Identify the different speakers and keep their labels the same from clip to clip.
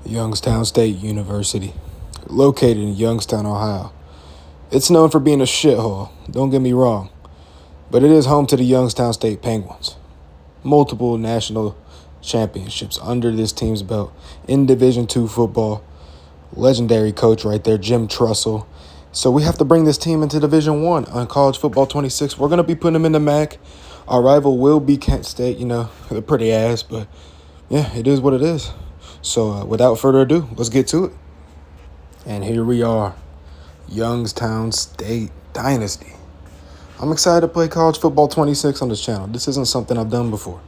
Speaker 1: Youngstown State University, located in Youngstown, Ohio. It's known for being a shithole, don't get me wrong, but it is home to the Youngstown State Penguins. Multiple national championships under this team's belt in Division II football. Legendary coach right there, Jim Trussell. So we have to bring this team into Division I on College Football 26. We're going to be putting them in the MAC. Our rival will be Kent State. They're pretty ass, but yeah, it is what it is. So without further ado, let's get to it. And here we are, Youngstown State Dynasty. I'm excited to play College Football 26 on this channel. This isn't something I've done before.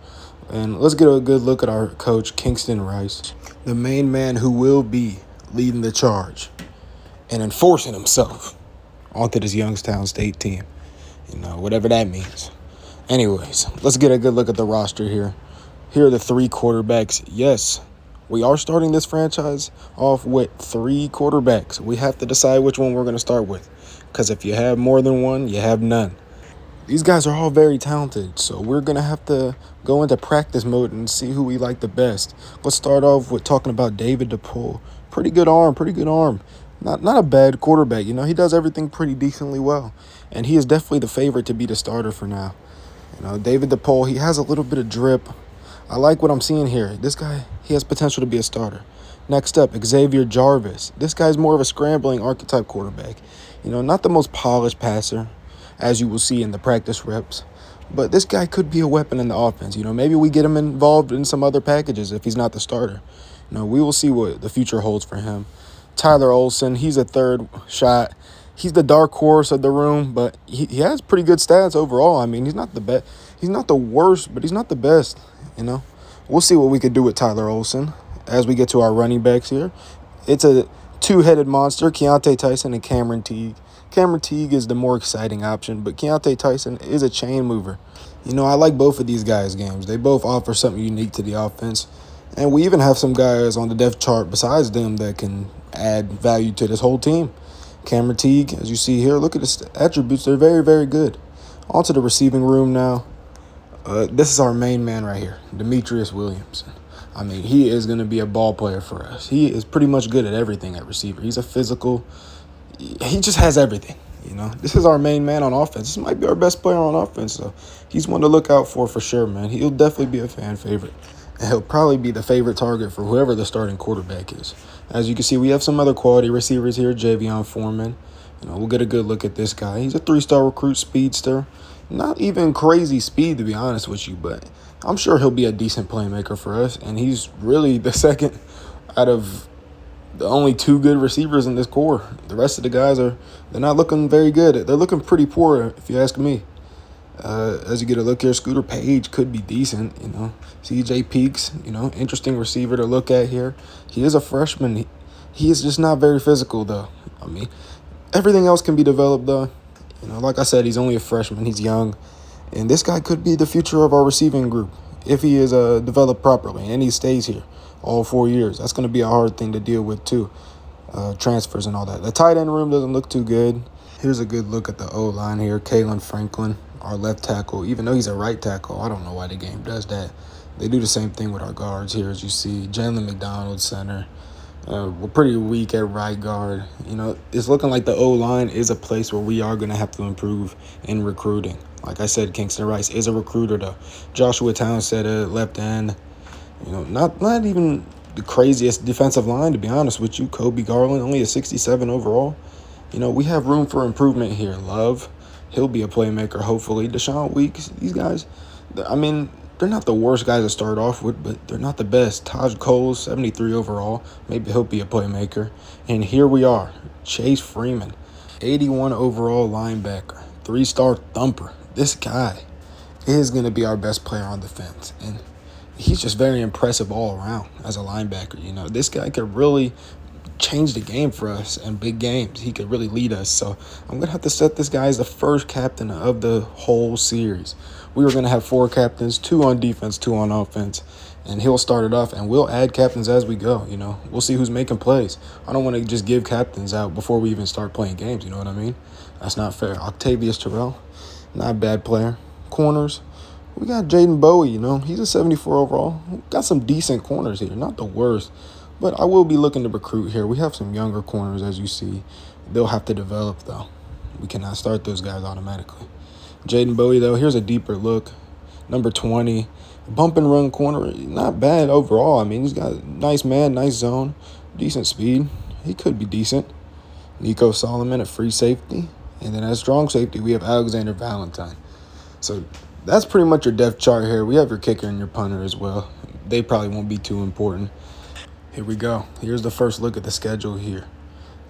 Speaker 1: And let's get a good look at our coach, Kingston Rice, the main man who will be leading the charge and enforcing himself onto this Youngstown State team. Whatever that means. Anyways, let's get a good look at the roster here. Here are the three quarterbacks. Yes, we are starting this franchise off with three quarterbacks. We have to decide which one we're going to start with, because if you have more than one, you have none. These guys are all very talented, so we're going to have to go into practice mode and see who we like the best. Let's start off with talking about David DePaul. Pretty good arm. Not a bad quarterback. He does everything pretty decently well, and he is definitely the favorite to be the starter for now. David DePaul, he has a little bit of drip. I like what I'm seeing here. This guy, he has potential to be a starter. Next up, Xavier Jarvis. This guy's more of a scrambling archetype quarterback. Not the most polished passer, as you will see in the practice reps. But this guy could be a weapon in the offense. Maybe we get him involved in some other packages if he's not the starter. We will see what the future holds for him. Tyler Olson, he's a third shot. He's the dark horse of the room, but he has pretty good stats overall. He's not the best. He's not the worst, but he's not the best. We'll see what we could do with Tyler Olson as we get to our running backs here. It's a two-headed monster, Keontae Tyson and Cameron Teague. Cameron Teague is the more exciting option, but Keontae Tyson is a chain mover. I like both of these guys' games. They both offer something unique to the offense. And we even have some guys on the depth chart besides them that can add value to this whole team. Cameron Teague, as you see here, look at his attributes. They're very, very good. On to the receiving room now. This is our main man right here, Demetrius Williamson. He is going to be a ball player for us. He is pretty much good at everything at receiver. He's a physical. He just has everything, This is our main man on offense. This might be our best player on offense, so he's one to look out for sure, man. He'll definitely be a fan favorite. And he'll probably be the favorite target for whoever the starting quarterback is. As you can see, we have some other quality receivers here. Javion Foreman. We'll get a good look at this guy. He's a three-star recruit speedster. Not even crazy speed, to be honest with you, but I'm sure he'll be a decent playmaker for us. And he's really the second out of the only two good receivers in this core. The rest of the guys they're not looking very good. They're looking pretty poor, if you ask me. As you get a look here, Scooter Page could be decent, CJ Peaks, interesting receiver to look at here. He is a freshman. He is just not very physical, though. Everything else can be developed, though. Like I said, he's only a freshman. He's young. And this guy could be the future of our receiving group if he is developed properly and he stays here all 4 years. That's going to be a hard thing to deal with, too, transfers and all that. The tight end room doesn't look too good. Here's a good look at the O-line here. Kalen Franklin, our left tackle. Even though he's a right tackle, I don't know why the game does that. They do the same thing with our guards here, as you see. Jalen McDonald, center. We're pretty weak at right guard. It's looking like the O-line is a place where we are going to have to improve in recruiting. Like I said, Kingston Rice is a recruiter, though. Joshua Townsend at left end. Not even the craziest defensive line, to be honest with you. Kobe Garland, only a 67 overall. We have room for improvement here. Love, he'll be a playmaker, hopefully. Deshaun Weeks, these guys, they're not the worst guys to start off with, but they're not the best. Taj Cole, 73 overall. Maybe he'll be a playmaker. And here we are, Chase Freeman, 81 overall linebacker, 3-star thumper. This guy is going to be our best player on defense. And he's just very impressive all around as a linebacker. This guy could really change the game for us in big games. He could really lead us. So I'm going to have to set this guy as the first captain of the whole series. We were going to have 4 captains, 2 on defense, 2 on offense. And he'll start it off, and we'll add captains as we go. We'll see who's making plays. I don't want to just give captains out before we even start playing games. You know what I mean? That's not fair. Octavius Terrell, not a bad player. Corners, we got Jaden Bowie. He's a 74 overall. We got some decent corners here. Not the worst. But I will be looking to recruit here. We have some younger corners, as you see. They'll have to develop, though. We cannot start those guys automatically. Jaden Bowie, though, here's a deeper look. Number 20. Bump and run corner, not bad overall. I mean, he's got a nice man, nice zone, decent speed. He could be decent. Nico Solomon at free safety. And then at strong safety, we have Alexander Valentine. So that's pretty much your depth chart here. We have your kicker and your punter as well. They probably won't be too important. Here we go. Here's the first look at the schedule here.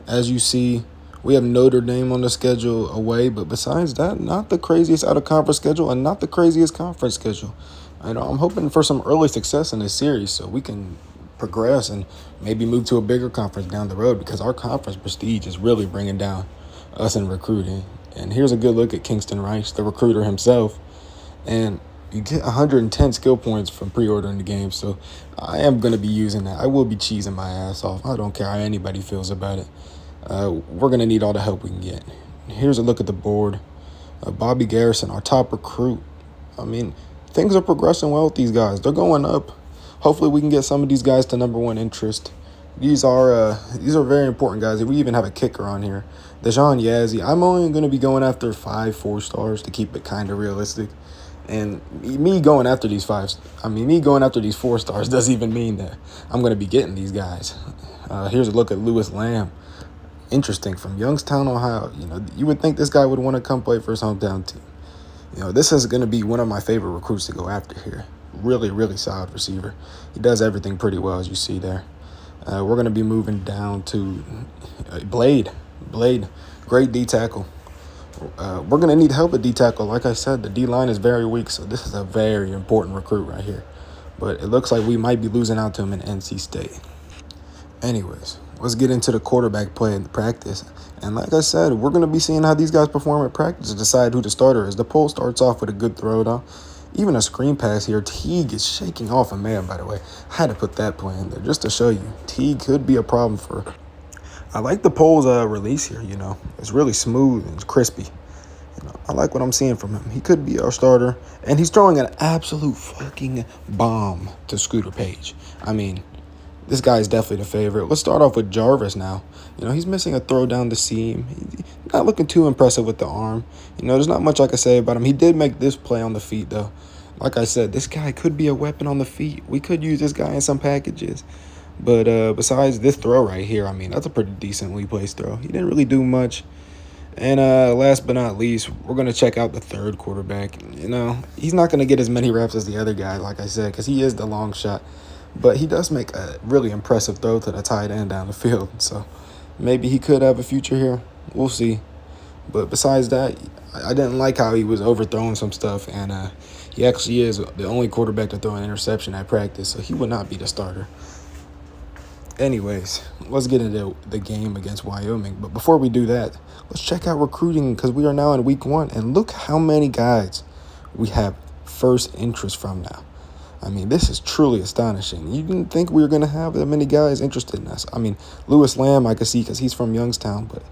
Speaker 1: As you see, we have Notre Dame on the schedule away, but besides that, not the craziest out-of-conference schedule and not the craziest conference schedule. I'm hoping for some early success in this series so we can progress and maybe move to a bigger conference down the road because our conference prestige is really bringing down us in recruiting. And here's a good look at Kingston Rice, the recruiter himself. And you get 110 skill points from pre-ordering the game, so I am going to be using that. I will be cheesing my ass off. I don't care how anybody feels about it. We're going to need all the help we can get. Here's a look at the board. Bobby Garrison, our top recruit. I mean, things are progressing well with these guys. They're going up. Hopefully we can get some of these guys to number one interest. These are very important guys. We even have a kicker on here. Dejan Yazzie. I'm only going to be going after 5 4-stars to keep it kind of realistic. And me going after these 4 stars doesn't even mean that I'm going to be getting these guys. Here's a look at Lewis Lamb. Interesting, from Youngstown, Ohio. You would think this guy would want to come play for his hometown team. This is going to be one of my favorite recruits to go after here. Really, really solid receiver. He does everything pretty well, as you see there. We're going to be moving down to Blade, great D tackle. We're going to need help at D tackle. Like I said, the D line is very weak, so this is a very important recruit right here. But it looks like we might be losing out to him in NC State. Anyways, let's get into the quarterback play in practice. And like I said, we're going to be seeing how these guys perform at practice to decide who the starter is. The poll starts off with a good throw, though. Even a screen pass here. Teague is shaking off a man, by the way. I had to put that play in there just to show you. Teague could be a problem for... I like the poll's release here, It's really smooth and crispy. I like what I'm seeing from him. He could be our starter. And he's throwing an absolute fucking bomb to Scooter Page. I mean... This guy is definitely the favorite. Let's start off with Jarvis now. He's missing a throw down the seam. He's not looking too impressive with the arm. There's not much I can say about him. He did make this play on the feet, though. Like I said, this guy could be a weapon on the feet. We could use this guy in some packages. But besides this throw right here, that's a pretty decently placed throw. He didn't really do much. And last but not least, we're going to check out the third quarterback. He's not going to get as many reps as the other guy, like I said, because he is the long shot. But he does make a really impressive throw to the tight end down the field. So maybe he could have a future here. We'll see. But besides that, I didn't like how he was overthrowing some stuff. And he actually is the only quarterback to throw an interception at practice. So he would not be the starter. Anyways, let's get into the game against Wyoming. But before we do that, let's check out recruiting because we are now in week 1. And look how many guys we have first interest from now. This is truly astonishing. You didn't think we were going to have that many guys interested in us. Lewis Lamb I could see because he's from Youngstown, but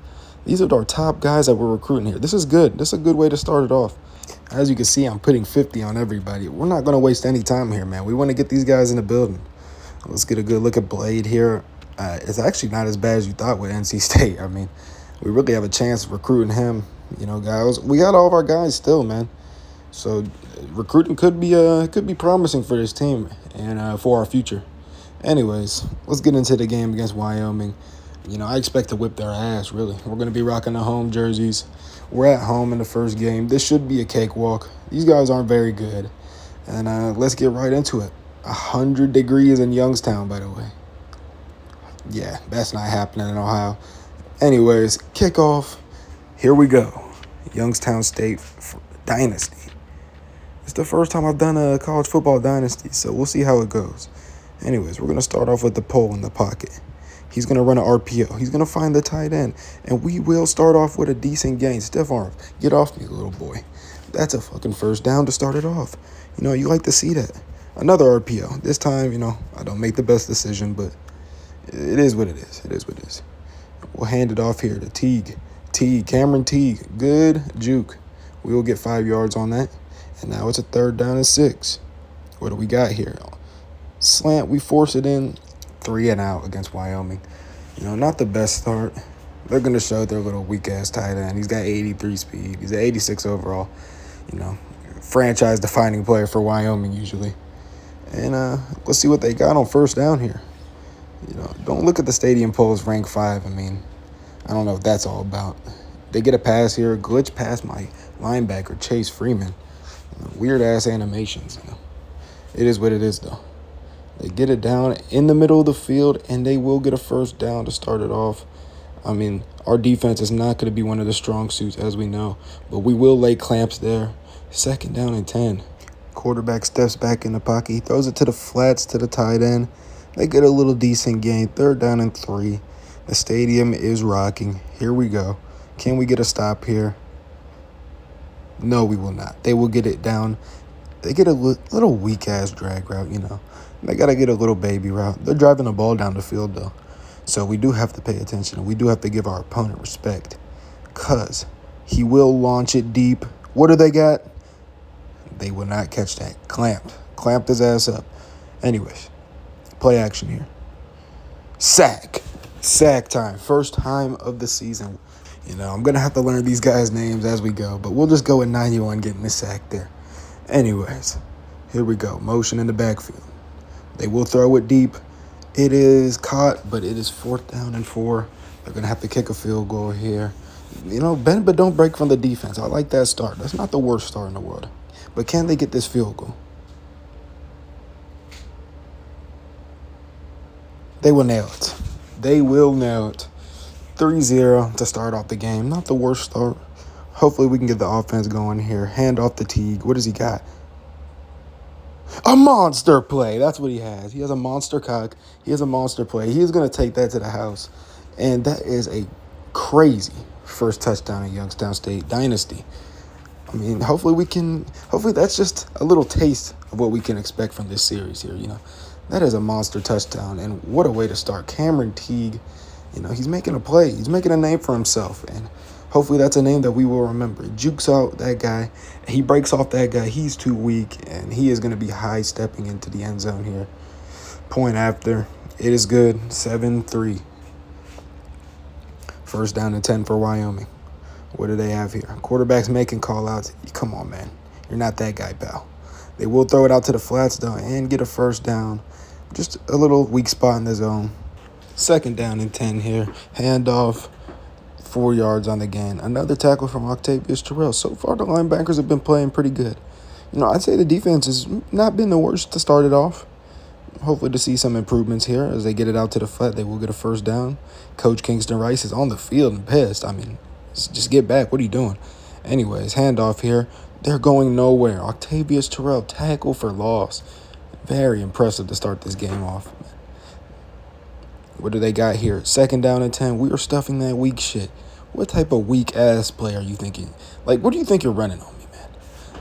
Speaker 1: these are our top guys that we're recruiting here. This is good. This is a good way to start it off. As you can see, I'm putting 50 on everybody. We're not going to waste any time here, man. We want to get these guys in the building. Let's get a good look at Blade here. It's actually not as bad as you thought with NC State. We really have a chance of recruiting him. Guys, we got all of our guys still, man. So recruiting could be promising for this team and for our future. Anyways, let's get into the game against Wyoming. I expect to whip their ass, really. We're going to be rocking the home jerseys. We're at home in the first game. This should be a cakewalk. These guys aren't very good. And let's get right into it. 100 degrees in Youngstown, by the way. Yeah, that's not happening in Ohio. Anyways, kickoff. Here we go. Youngstown State Dynasty. It's the first time I've done a college football dynasty, so we'll see how it goes. Anyways, we're going to start off with the pole in the pocket. He's going to run an RPO. He's going to find the tight end, and we will start off with a decent gain. Stiff arm. Get off me, little boy. That's a fucking first down to start it off. You like to see that. Another RPO. This time, I don't make the best decision, but it is what it is. It is what it is. We'll hand it off here to Teague. Cameron Teague. Good juke. We will get 5 yards on that. And now it's a 3rd down and 6. What do we got here? Slant, we force it in. 3 and out against Wyoming. Not the best start. They're going to show their little weak-ass tight end. He's got 83 speed. He's at 86 overall. Franchise-defining player for Wyoming usually. And let's see what they got on first down here. Don't look at the stadium polls rank 5. I don't know what that's all about. They get a pass here, glitch past my linebacker, Chase Freeman. Weird-ass animations. It is what it is, though. They get it down in the middle of the field, and they will get a first down to start it off. Our defense is not going to be one of the strong suits, as we know, but we will lay clamps there. 2nd down and 10. Quarterback steps back in the pocket. He throws it to the flats to the tight end. They get a little decent gain. 3rd down and 3. The stadium is rocking. Here we go. Can we get a stop here? No, we will not. They will get it down. They get a little weak-ass drag route, They got to get a little baby route. They're driving the ball down the field, though. So we do have to pay attention. We do have to give our opponent respect. Because he will launch it deep. What do they got? They will not catch that. Clamped his ass up. Anyways, play action here. Sack time. First time of the season. I'm going to have to learn these guys' names as we go, but we'll just go with 91 getting the sack there. Anyways, here we go. Motion in the backfield. They will throw it deep. It is caught, but it is 4th down and 4. They're going to have to kick a field goal here. Bend but don't break from the defense. I like that start. That's not the worst start in the world. But can they get this field goal? They will nail it. They will nail it. 3-0 to start off the game. Not the worst start. Hopefully we can get the offense going here. Hand off to Teague. What does he got? A monster play. That's what he has. He has a monster cock. He has a monster play. He is going to take that to the house. And that is a crazy first touchdown in Youngstown State Dynasty. Hopefully that's just a little taste of what we can expect from this series here, That is a monster touchdown, and what a way to start. Cameron Teague, he's making a play. He's making a name for himself, and hopefully that's a name that we will remember. He jukes out that guy. He breaks off that guy. He's too weak, and he is going to be high-stepping into the end zone here. Point after. It is good. 7-3. 1st down and 10 for Wyoming. What do they have here? Quarterbacks making call-outs. Come on, man. You're not that guy, pal. They will throw it out to the flats, though, and get a first down. Just a little weak spot in the zone. 2nd down and 10 here. Handoff. 4 yards on the gain. Another tackle from Octavius Terrell. So far, the linebackers have been playing pretty good. I'd say the defense has not been the worst to start it off. Hopefully to see some improvements here as they get it out to the flat. They will get a first down. Coach Kingston Rice is on the field and pissed. Just get back. What are you doing? Anyways, handoff here. They're going nowhere. Octavius Terrell, tackle for loss. Very impressive to start this game off. What do they got here? 2nd down and 10. We are stuffing that weak shit. What type of weak-ass play are you thinking? What do you think you're running on me, man?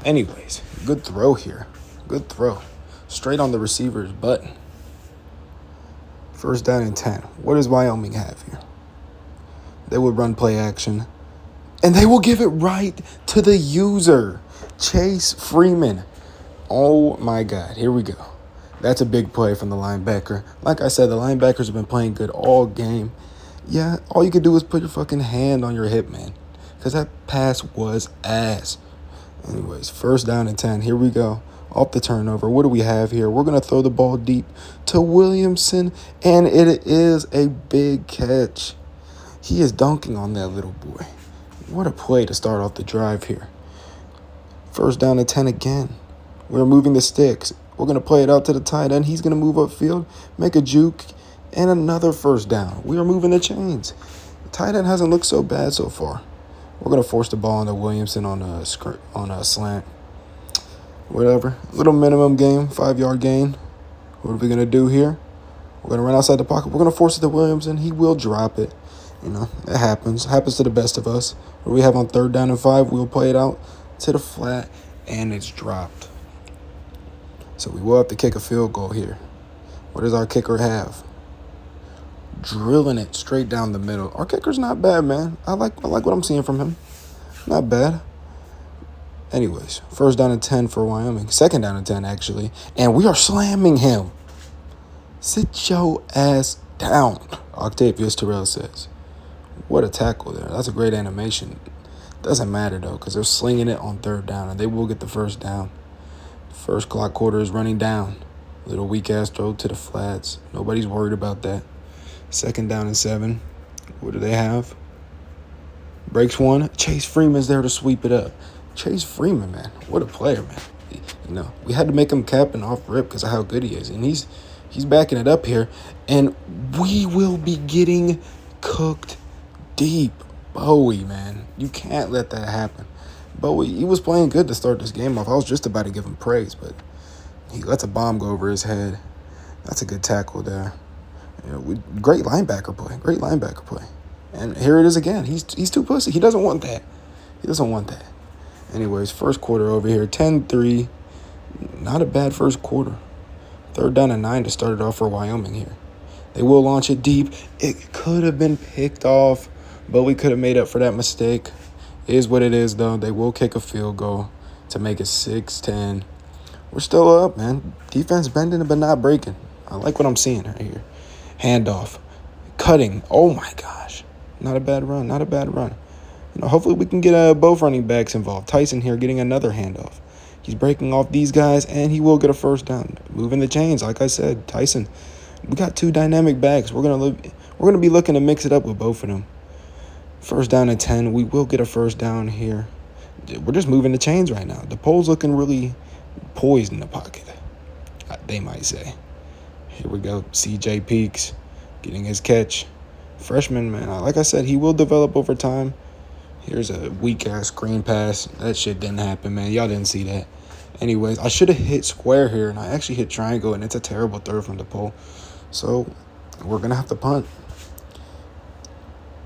Speaker 1: Anyways, good throw here. Good throw. Straight on the receiver's button. 1st down and 10. What does Wyoming have here? They would run play action. And they will give it right to the user, Chase Freeman. Oh, my God. Here we go. That's a big play from the linebacker. Like I said, the linebackers have been playing good all game. Yeah, all you can do is put your fucking hand on your hip, man. Because that pass was ass. Anyways, 1st down and 10. Here we go. Off the turnover. What do we have here? We're going to throw the ball deep to Williamson. And it is a big catch. He is dunking on that little boy. What a play to start off the drive here. 1st down and 10 again. We're moving the sticks. We're going to play it out to the tight end. He's going to move upfield, make a juke, and another 1st down. We are moving the chains. The tight end hasn't looked so bad so far. We're going to force the ball into Williamson on a slant. Whatever. Little minimum gain, 5-yard gain. What are we going to do here? We're going to run outside the pocket. We're going to force it to Williamson. He will drop it. It happens. It happens to the best of us. What do we have on 3rd down and 5? We'll play it out to the flat, and it's dropped. So we will have to kick a field goal here. What does our kicker have? Drilling it straight down the middle. Our kicker's not bad, man. I like what I'm seeing from him. Not bad. Anyways, 1st down and 10 for Wyoming. 2nd down and 10, actually. And we are slamming him. Sit your ass down, Octavius Terrell says. What a tackle there. That's a great animation. Doesn't matter, though, because they're slinging it on third down, and they will get the first down. First clock quarter is running down. Little weak-ass throw to the flats. Nobody's worried about that. Second down and 7. What do they have? Breaks one. Chase Freeman's there to sweep it up. Chase Freeman, man. What a player, man. We had to make him captain off rip because of how good he is. And he's backing it up here. And we will be getting cooked deep. Bowie, man. You can't let that happen. Bowie, he was playing good to start this game off. I was just about to give him praise, but he lets a bomb go over his head. That's a good tackle there. Great linebacker play. And here it is again. He's too pussy. He doesn't want that. Anyways, first quarter over here, 10-3. Not a bad first quarter. Third down and 9 to start it off for Wyoming here. They will launch it deep. It could have been picked off, but we could have made up for that mistake. It is what it is, though. They will kick a field goal to make it 6-10. We're still up, man. Defense bending but not breaking. I like what I'm seeing right here. Handoff. Cutting. Oh, my gosh. Not a bad run. Hopefully we can get both running backs involved. Tyson here getting another handoff. He's breaking off these guys, and he will get a first down. Moving the chains, like I said. Tyson, we got 2 dynamic backs. We're gonna be looking to mix it up with both of them. First down and 10. We will get a first down here. We're just moving the chains right now. The pole's looking really poised in the pocket, they might say. Here we go. C.J. Peaks getting his catch. Freshman, man, like I said, he will develop over time. Here's a weak-ass screen pass. That shit didn't happen, man. Y'all didn't see that. Anyways, I should have hit square here, and I actually hit triangle, and it's a terrible throw from the pole. So we're going to have to punt.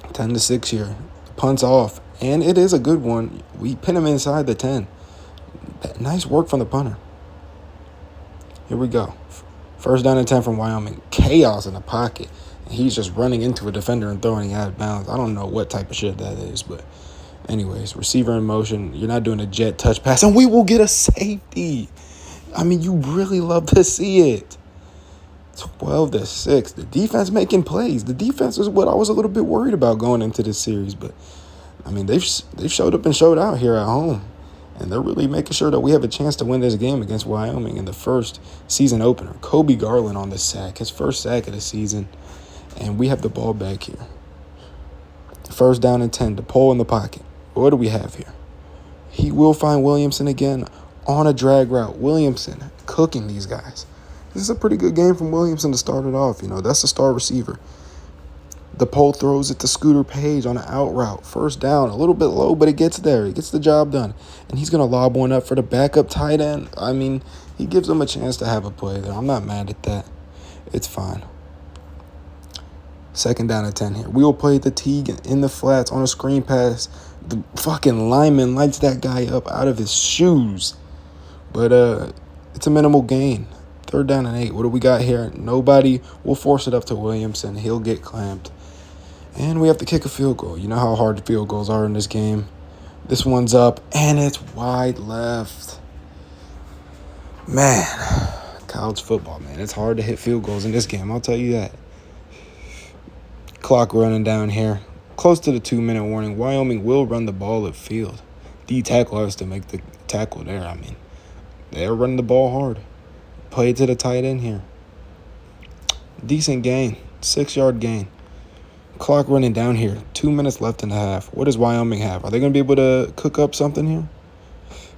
Speaker 1: 10-6 here. The punt's off, and it is a good one. We pin him inside the 10. Nice work from the punter. Here we go. First down and 10 from Wyoming. Chaos in the pocket. And he's just running into a defender and throwing it out of bounds. I don't know what type of shit that is, but anyways, receiver in motion. You're not doing a jet touch pass, and we will get a safety. I mean, you really love to see it. 12-6. The defense making plays. The defense is what I was a little bit worried about going into this series, but I mean, they've showed up and showed out here at home, and they're really making sure that we have a chance to win this game against Wyoming in the first season opener. Kobe Garland on the sack, his first sack of the season, and we have the ball back here. First down and 10, the pole in the pocket. What do we have here? He will find Williamson again on a drag route. Williamson cooking these guys. This is a pretty good game from Williamson to start it off. That's the star receiver. The pole throws it to Scooter Page on an out route. First down, a little bit low, but it gets there. It gets the job done. And he's going to lob one up for the backup tight end. I mean, he gives them a chance to have a play there. I'm not mad at that. It's fine. Second down and 10 here. We will play the Teague in the flats on a screen pass. The fucking lineman lights that guy up out of his shoes. But it's a minimal gain. Third down and 8. What do we got here? Nobody. We'll force it up to Williamson. He'll get clamped. And we have to kick a field goal. You know how hard the field goals are in this game. This one's up, and it's wide left. Man, college football, man. It's hard to hit field goals in this game. I'll tell you that. Clock running down here. Close to the 2-minute warning. Wyoming will run the ball upfield. D tackle has to make the tackle there. I mean, they're running the ball hard. Play it to the tight end here. Decent gain. 6-yard gain. Clock running down here. 2 minutes left in the half. What does Wyoming have? Are they going to be able to cook up something here?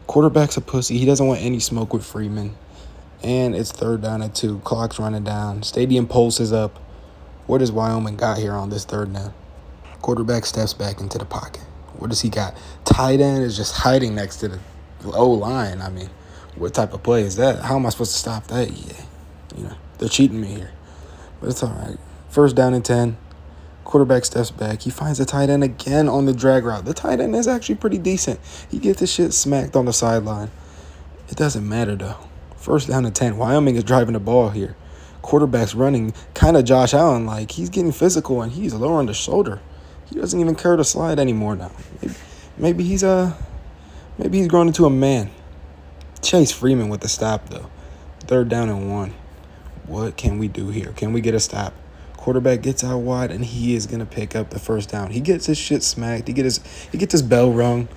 Speaker 1: Quarterback's a pussy. He doesn't want any smoke with Freeman. And it's third down and 2. Clock's running down. Stadium pulse is up. What does Wyoming got here on this third down? Quarterback steps back into the pocket. What does he got? Tight end is just hiding next to the O-line. I mean, what type of play is that? How am I supposed to stop that? Yeah, they're cheating me here. But it's all right. First down and 10. Quarterback steps back. He finds the tight end again on the drag route. The tight end is actually pretty decent. He gets his shit smacked on the sideline. It doesn't matter, though. First down and 10. Wyoming is driving the ball here. Quarterback's running kind of Josh Allen. Like, he's getting physical, and he's lowering the shoulder. He doesn't even care to slide anymore now. Maybe he's grown into a man. Chase Freeman with the stop, though. Third down and 1. What can we do here? Can we get a stop? Quarterback gets out wide, and he is going to pick up the first down. He gets his shit smacked. He gets his bell rung,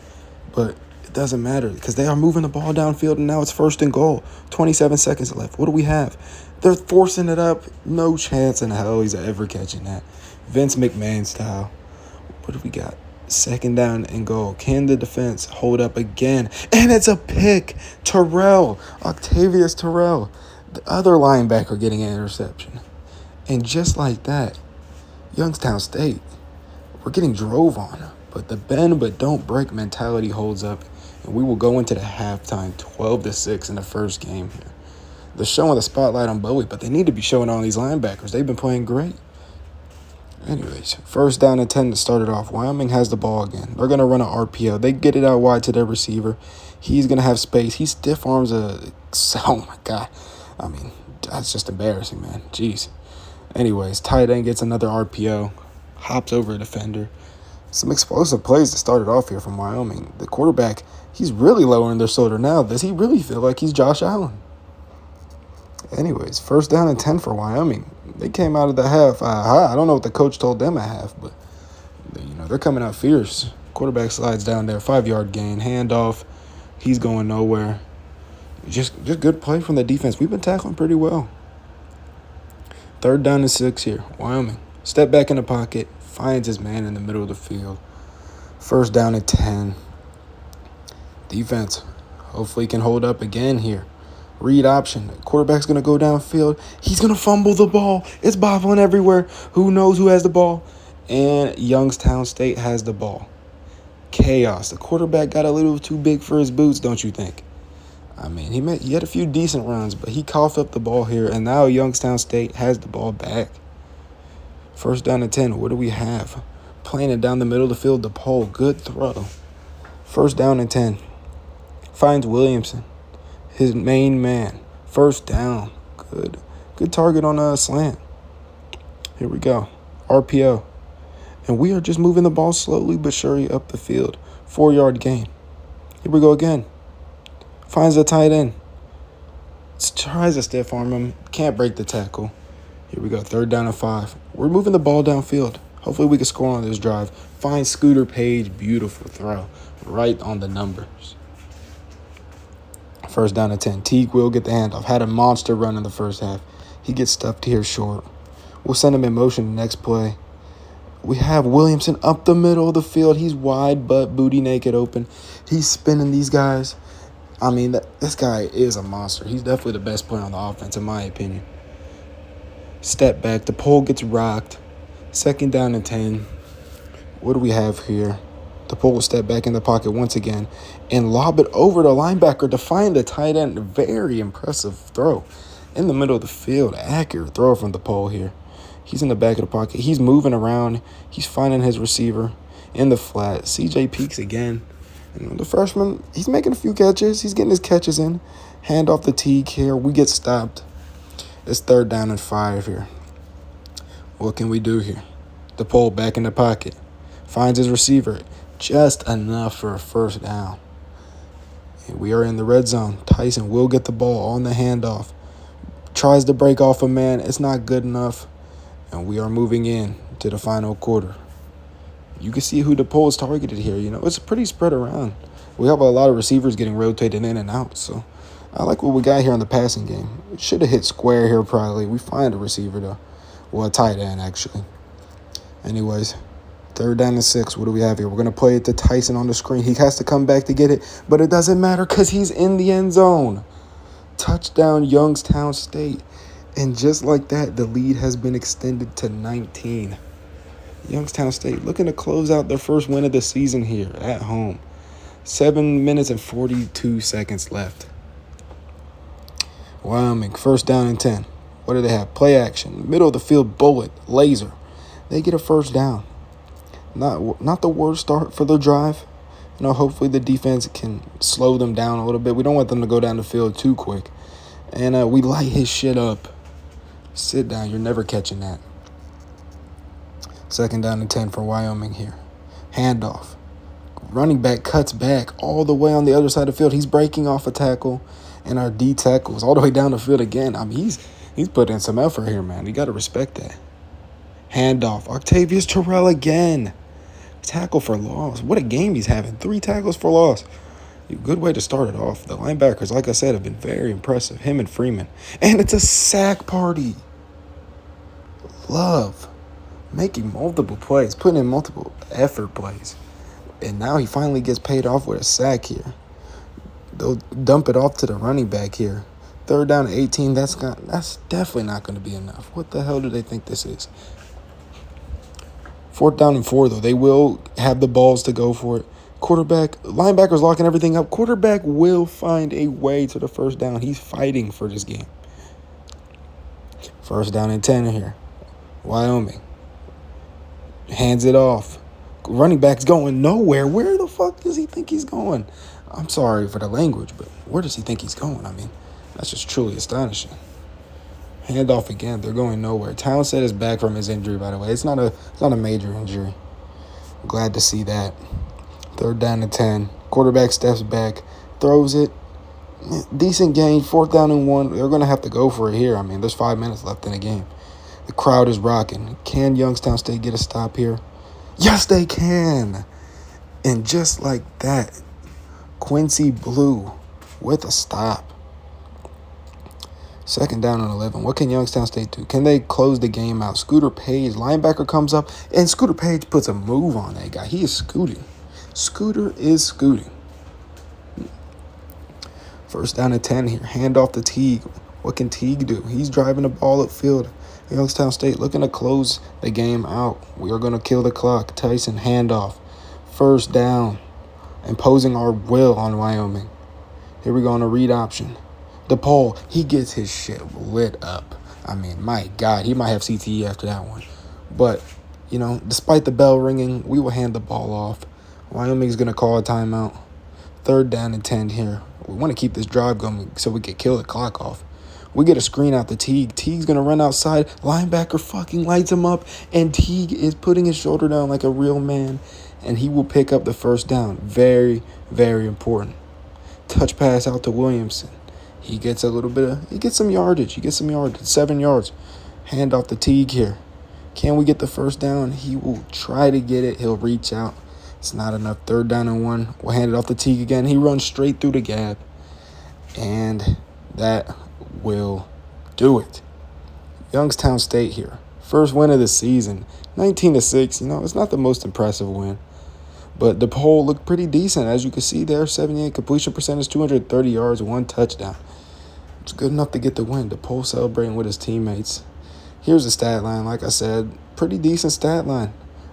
Speaker 1: but it doesn't matter because they are moving the ball downfield, and now it's 1st and goal. 27 seconds left. What do we have? They're forcing it up. No chance in hell he's ever catching that. Vince McMahon style. What do we got? 2nd down and goal. Can the defense hold up again? And it's a pick. Octavius Terrell, the other linebacker, getting an interception. And just like that, Youngstown State, we're getting drove on. But the bend but don't break mentality holds up. And we will go into the halftime 12-6 in the first game here. They're showing the spotlight on Bowie, but they need to be showing on these linebackers. They've been playing great. Anyways, 1st down and 10 to start it off. Wyoming has the ball again. They're going to run an RPO. They get it out wide to their receiver. He's going to have space. He stiff arms a... Oh, my God. I mean, that's just embarrassing, man. Jeez. Anyways, tight end gets another RPO. Hops over a defender. Some explosive plays to start it off here from Wyoming. The quarterback, he's really lowering their shoulder now. Does he really feel like he's Josh Allen? Anyways, 1st down and 10 for Wyoming. They came out of the half. I don't know what the coach told them at half, but they're coming out fierce. Quarterback slides down there, 5-yard gain, handoff. He's going nowhere. Just good play from the defense. We've been tackling pretty well. 3rd down and 6 here. Wyoming. Step back in the pocket, finds his man in the middle of the field. 1st down and 10. Defense hopefully can hold up again here. Read option. Quarterback's going to go downfield. He's going to fumble the ball. It's bobbling everywhere. Who knows who has the ball? And Youngstown State has the ball. Chaos. The quarterback got a little too big for his boots, don't you think? I mean, he had a few decent runs, but he coughed up the ball here, and now Youngstown State has the ball back. 1st down and 10. What do we have? Playing it down the middle of the field. DePaul. Good throw. 1st down and 10. Finds Williamson. His main man. 1st down. Good target on a slant. Here we go. RPO. And we are just moving the ball slowly but surely up the field. 4-yard gain. Here we go again. Finds the tight end. Tries to stiff arm him. Can't break the tackle. Here we go. 3rd down and 5. We're moving the ball downfield. Hopefully we can score on this drive. Finds Scooter Page. Beautiful throw. Right on the numbers. 1st down and 10. Teague will get the handoff. Had a monster run in the first half. He gets stuffed here short. We'll send him in motion the next play. We have Williamson up the middle of the field. He's wide, butt, booty naked open. He's spinning these guys. I mean, this guy is a monster. He's definitely the best player on the offense, in my opinion. Step back. The pole gets rocked. 2nd down and 10. What do we have here? The pole will step back in the pocket once again and lob it over the linebacker to find the tight end. Very impressive throw in the middle of the field. Accurate throw from the pole here. He's in the back of the pocket. He's moving around. He's finding his receiver in the flat. CJ peeks again. And the freshman, he's making a few catches. He's getting his catches in. Hand off the Teague here. We get stopped. It's 3rd down and 5 here. What can we do here? The pole back in the pocket. Finds his receiver. Just enough for a 1st down. And we are in the red zone. Tyson will get the ball on the handoff. Tries to break off a man. It's not good enough. And we are moving in to the final quarter. You can see who the pole is targeted here. It's pretty spread around. We have a lot of receivers getting rotated in and out. So I like what we got here in the passing game. It should have hit square here probably. We find a receiver though. Well, a tight end actually. Anyways, 3rd down and 6. What do we have here? We're going to play it to Tyson on the screen. He has to come back to get it. But it doesn't matter because he's in the end zone. Touchdown Youngstown State. And just like that, the lead has been extended to 19. Youngstown State looking to close out their first win of the season here at home. 7 minutes and 42 seconds left. Wyoming, 1st down and 10. What do they have? Play action. Middle of the field, bullet, laser. They get a 1st down. Not the worst start for the drive. Hopefully the defense can slow them down a little bit. We don't want them to go down the field too quick. And we light his shit up. Sit down. You're never catching that. 2nd down and 10 for Wyoming here. Handoff. Running back cuts back all the way on the other side of the field. He's breaking off a tackle. And our D tackle is all the way down the field again. I mean, He's put in some effort here, man. You got to respect that. Handoff. Octavius Terrell again. Tackle for loss. What a game he's having. 3 tackles for loss. Good way to start it off. The linebackers, like I said, have been very impressive. Him and Freeman. And it's a sack party. Love. Making multiple plays. Putting in multiple effort plays. And now he finally gets paid off with a sack here. They'll dump it off to the running back here. 3rd down and 18. That's definitely not going to be enough. What the hell do they think this is? 4th down and 4, though. They will have the balls to go for it. Linebacker's locking everything up. Quarterback will find a way to the 1st down. He's fighting for this game. 1st down and 10 here. Wyoming. Hands it off. Running back's going nowhere. Where the fuck does he think he's going? I'm sorry for the language, but where does he think he's going? I mean, that's just truly astonishing. Handoff again. They're going nowhere. Townsend is back from his injury, by the way. It's not a major injury. I'm glad to see that. 3rd down and 10. Quarterback steps back, throws it. Decent gain. 4th down and 1. They're going to have to go for it here. I mean, there's 5 minutes left in the game. The crowd is rocking. Can Youngstown State get a stop here? Yes, they can. And just like that, Quincy Blue with a stop. 2nd down and 11. What can Youngstown State do? Can they close the game out? Scooter Page, linebacker, comes up, and Scooter Page puts a move on that guy. He is scooting. Scooter is scooting. 1st down and 10 here. Hand off to Teague. What can Teague do? He's driving the ball upfield. Youngstown State looking to close the game out. We are going to kill the clock. Tyson, handoff. 1st down. Imposing our will on Wyoming. Here we go on a read option. DePaul, he gets his shit lit up. I mean, my God, he might have CTE after that one. But, despite the bell ringing, we will hand the ball off. Wyoming's going to call a timeout. 3rd down and 10 here. We want to keep this drive going so we can kill the clock off. We get a screen out to Teague. Teague's going to run outside. Linebacker fucking lights him up. And Teague is putting his shoulder down like a real man. And he will pick up the 1st down. Very, very important. Touch pass out to Williamson. He gets some yardage. 7 yards. Hand off to Teague here. Can we get the 1st down? He will try to get it. He'll reach out. It's not enough. 3rd down and 1. We'll hand it off to Teague again. He runs straight through the gap. And that will do it. Youngstown State here. First win of the season. 19-6. It's not the most impressive win. But DePaul looked pretty decent. As you can see there, 78 completion percentage, 230 yards, 1 touchdown. It's good enough to get the win. DePaul celebrating with his teammates. Here's the stat line. Like I said, pretty decent stat line.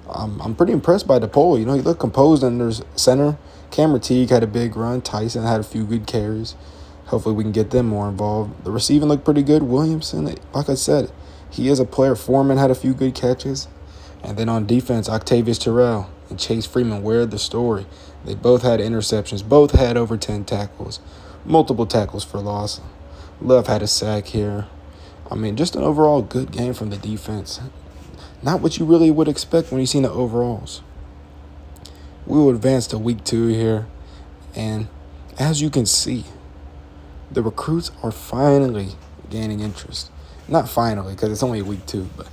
Speaker 1: I'm pretty impressed by DePaul. He looked composed under center. Cameron Teague had a big run. Tyson had a few good carries. Hopefully we can get them more involved. The receiving looked pretty good. Williamson, like I said, he is a player. Foreman had a few good catches. And then on defense, Octavius Terrell and Chase Freeman, where the story. They both had interceptions. Both had over 10 tackles. Multiple tackles for loss. Love had a sack here. I mean, just an overall good game from the defense. Not what you really would expect when you see the overalls. We will advance to week 2 here. And as you can see, the recruits are finally gaining interest. Not finally, because it's only week 2, but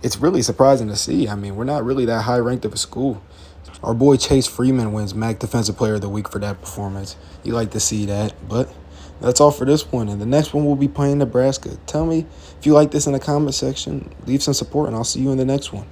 Speaker 1: it's really surprising to see. I mean, we're not really that high ranked of a school. Our boy Chase Freeman wins MAC Defensive Player of the Week for that performance. You like to see that, but that's all for this one. And the next one, we'll be playing Nebraska. Tell me if you like this in the comment section. Leave some support, and I'll see you in the next one.